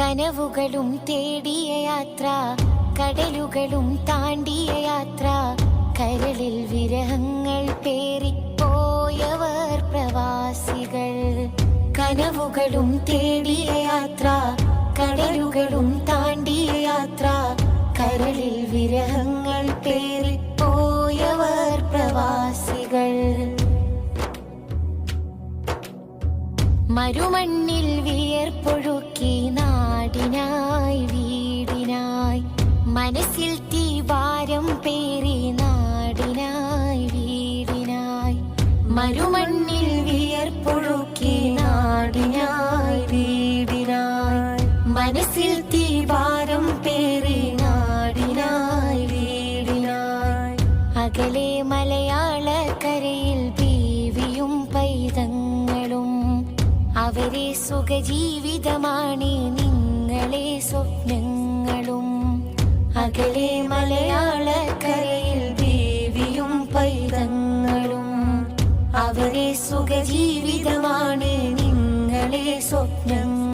കനവുകളും തേടിയ യാത്ര, കടലുകളും താണ്ടിയ യാത്ര, കരളിൽ വിരഹങ്ങൾ പേറിപ്പോയവർ പ്രവാസികൾ. കനവുകളും തേടിയ യാത്ര, കടലുകളും താണ്ടിയ യാത്ര, കരളിൽ വിരഹങ്ങൾ പേറിപ്പോയവർ പ്രവാസികൾ. മരുമണ്ണിൽ വിയർപ്പൊഴുക്കി നാടിനായി വീടിനായി, മനസ്സിൽ തീഭാരം പേറി നാടിനായി വീടിനായി. മരുമണ്ണിൽ വിയർപ്പൊഴുക്കി നാടിനായി വീടിനായി, മനസ്സിൽ തീഭാരം പേറി നാടിനായി വീടിനായി. അകലെ മലയാളക്കരയിൽ ബീവിയും പൈതങ്ങളും, അവരെ സുഖജീവിതമാണ് നിങ്ങളെ സ്വപ്നങ്ങളും. അകലെ മലയാളക്കരയിൽ ബീവിയും പൈതങ്ങളും, അവരെ സുഖജീവിതമാണ് നിങ്ങളെ സ്വപ്നം.